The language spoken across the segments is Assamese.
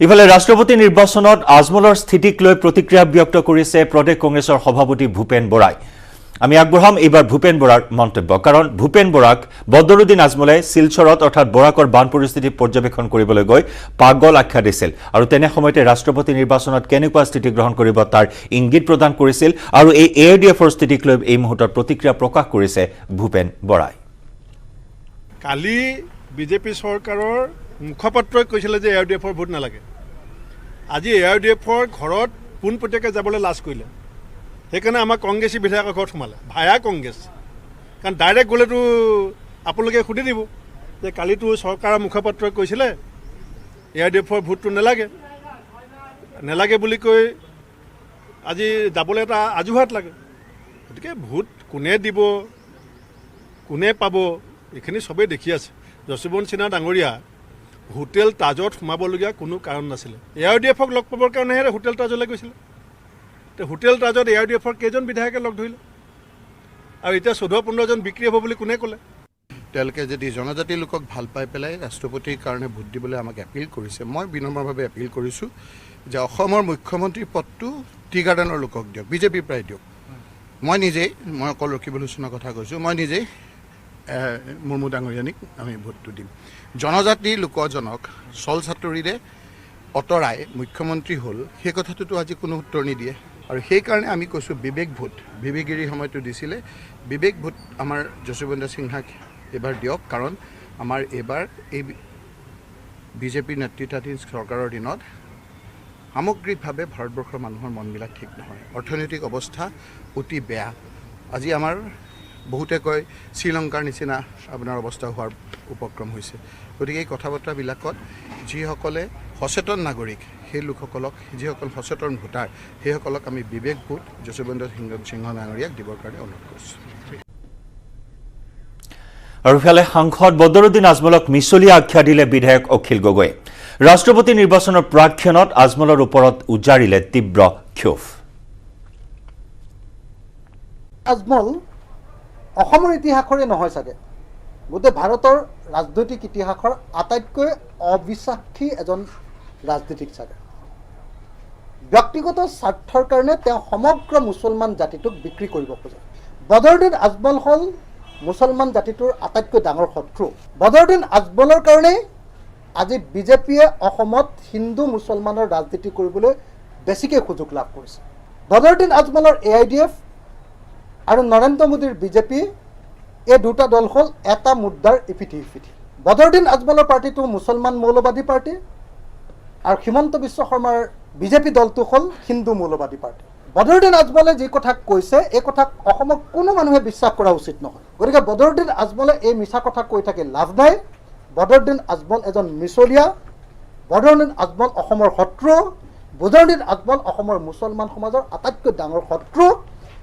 ইফালে ৰাষ্ট্ৰপতি নিৰ্বাচনত আজমলৰ স্থিতিক লৈ প্ৰতিক্ৰিয়া ব্যক্ত কৰিছে প্ৰদেশ কংগ্ৰেছৰ সভাপতি ভূপেন বৰাই। আমি আগবঢ়াম এইবাৰ ভূপেন বৰাৰ মন্তব্য, কাৰণ ভূপেন বৰাক বদৰুদ্দিন আজমলে শিলচৰত অৰ্থাৎ বৰাকৰ বান পৰিস্থিতি পৰ্যবেক্ষণ কৰিবলৈ গৈ পাগল আখ্যা দিছিল আৰু তেনে সময়তে ৰাষ্ট্ৰপতি নিৰ্বাচনত কেনেকুৱা স্থিতি গ্ৰহণ কৰিব তাৰ ইংগিত প্ৰদান কৰিছিল আৰু এই AIDFৰ স্থিতিক লৈ এই মুহূৰ্তত প্ৰতিক্ৰিয়া প্ৰকাশ কৰিছে ভূপেন বৰাই। কালি বিজেপি চৰকাৰৰ মুখপাত্ৰই কৈছিলে যে AIDFৰ ভোট নালাগে। আজি AIDFৰ ঘৰত পোনপটীয়াকৈ যাবলৈ লাজ কৰিলে, সেইকাৰণে আমাৰ কংগ্ৰেছী বিধায়কৰ ঘৰত সোমালে ভায়া কংগ্ৰেছ। কাৰণ ডাইৰেক্ট গ'লেতো আপোনালোকে সুধি দিব যে কালিতো চৰকাৰৰ মুখপাত্ৰই কৈছিলে AIDFৰ ভোটটো নেলাগে বুলি কৈ আজি যাবলৈ এটা অজুহাত লাগে। গতিকে ভোট কোনে দিব কোনে পাব এইখিনি চবেই দেখি আছে। যশোবন্ত সিনহা ডাঙৰীয়া হোটেল তাজত সোমাবলগীয়া কোনো কাৰণ নাছিলে। AIDFক লগ পাবৰ কাৰণেহে হোটেল তাজলৈ গৈছিলে। হোটেল তাজত AIDFৰ কেইজন বিধায়কে লগ ধৰিলে আৰু এতিয়া 14-15জন বিক্ৰী হ'ব বুলি কোনে ক'লে? তেওঁলোকে যদি জনজাতি লোকক ভাল পাই পেলাই ৰাষ্ট্ৰপতিৰ কাৰণে ভোট দিবলৈ আমাক এপিল কৰিছে, মই বিনম্ৰভাৱে এপিল কৰিছোঁ যে অসমৰ মুখ্যমন্ত্ৰী পদটো টি গাৰ্ডেনৰ লোকক দিয়ক, বিজেপিৰ পৰাই দিয়ক। মই অকল ৰকিবুল হুছেইনৰ কথা কৈছোঁ, মই নিজেই মুৰ্মু ডাঙৰীয়ানীক আমি ভোটটো দিম। জনজাতি লোকজনক চল চাতুৰিৰে অঁতৰাই মুখ্যমন্ত্ৰী হ'ল, সেই কথাটোতো আজি কোনো উত্তৰ নিদিয়ে। আৰু সেইকাৰণে আমি কৈছোঁ বিবেক ভোট, বিবেগিৰি সময়টো দিছিলে, বিবেক ভোট আমাৰ যশোবন্ত সিনহাক এইবাৰ দিয়ক। কাৰণ আমাৰ এইবাৰ এই বিজেপি নেতৃত্বাধীন চৰকাৰৰ দিনত সামগ্ৰিকভাৱে ভাৰতবৰ্ষৰ মানুহৰ মনবিলাক ঠিক নহয়, অৰ্থনৈতিক অৱস্থা অতি বেয়া। আজি আমাৰ বহুতে কয় শ্ৰীলংকাৰ নিচিনা আপোনাৰ অৱস্থা হোৱাৰ উপক্ৰম হৈছে। গতিকে এই কথা বতৰাবিলাকত যিসকলে সচেতন নাগৰিক, সেই লোকসকলক, যিসকল সচেতন ভোটাৰ, সেইসকলক আমি বিবেক ভোট যশোবন্ত সিংহ ডাঙৰীয়াক দিবৰ কাৰণে অনুৰোধ কৰিছোঁ। আৰু ইফালে সাংসদ বদৰুদ্দিন আজমলক মিছলীয়া আখ্যা দিলে বিধায়ক অখিল গগৈয়ে। ৰাষ্ট্ৰপতি নিৰ্বাচনৰ প্ৰাক্ষণত আজমলৰ ওপৰত উজাৰিলে তীব্ৰ ক্ষোভ। আজমল অসমৰ ইতিহাসৰে নহয় চাগে, গোটেই ভাৰতৰ ৰাজনৈতিক ইতিহাসৰ আটাইতকৈ অবিশ্বাসী এজন ৰাজনীতিক চাগে। ব্যক্তিগত স্বাৰ্থৰ কাৰণে তেওঁ সমগ্ৰ মুছলমান জাতিটোক বিক্ৰী কৰিব খোজে। বদৰুদ্দিন আজমল হ'ল মুছলমান জাতিটোৰ আটাইতকৈ ডাঙৰ শত্ৰু। বদৰুদ্দিন আজমলৰ কাৰণেই আজি বিজেপিয়ে অসমত হিন্দু মুছলমানৰ ৰাজনীতি কৰিবলৈ বেছিকৈ সুযোগ লাভ কৰিছে। বদৰুদ্দিন আজমলৰ AIDF আৰু নৰেন্দ্ৰ মোদীৰ বিজেপি, এই দুটা দল হ'ল এটা মুদ্ৰাৰ ইপিঠি সিপিঠি। বদৰুদ্দিন আজমলৰ পাৰ্টিটো মুছলমান মৌলবাদী পাৰ্টি আৰু হিমন্ত বিশ্ব শৰ্মাৰ বিজেপি দলটো হ'ল হিন্দু মৌলবাদী পাৰ্টি। বদৰুদ্দিন আজমলে যি কথা কৈছে, এই কথা অসমত কোনো মানুহে বিশ্বাস কৰা উচিত নহয়। গতিকে বদৰুদ্দিন আজমলে এই মিছা কথা কৈ থাকি লাভ নাই। বদৰুদ্দিন আজমল এজন মিছলীয়া, বদৰুদ্দিন আজমল অসমৰ শত্ৰু, বদৰুদ্দিন আজমল অসমৰ মুছলমান সমাজৰ আটাইতকৈ ডাঙৰ শত্ৰু।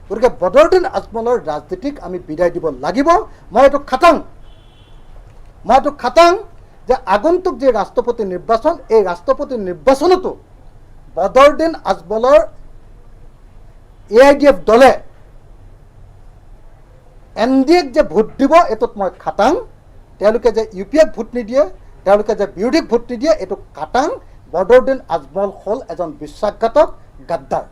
গতিকে বদৰুদ্দিন আজমলৰ ৰাজনীতিক আমি বিদায় দিব লাগিব। মই এইটো খাটাং যে আগন্তুক যি ৰাষ্ট্ৰপতি নিৰ্বাচন, এই ৰাষ্ট্ৰপতি নিৰ্বাচনতো বদৰুদ্দিন আজমলৰ AIDF দলে NDAক যে ভোট দিব, এইটোত মই খাটাং। তেওঁলোকে যে UPAক ভোট নিদিয়ে, তেওঁলোকে যে বিৰোধীক ভোট নিদিয়ে, এইটো খাটাং। বদৰুদ্দিন আজমল হ'ল এজন বিশ্বাসঘাতক গাদ্দাৰ।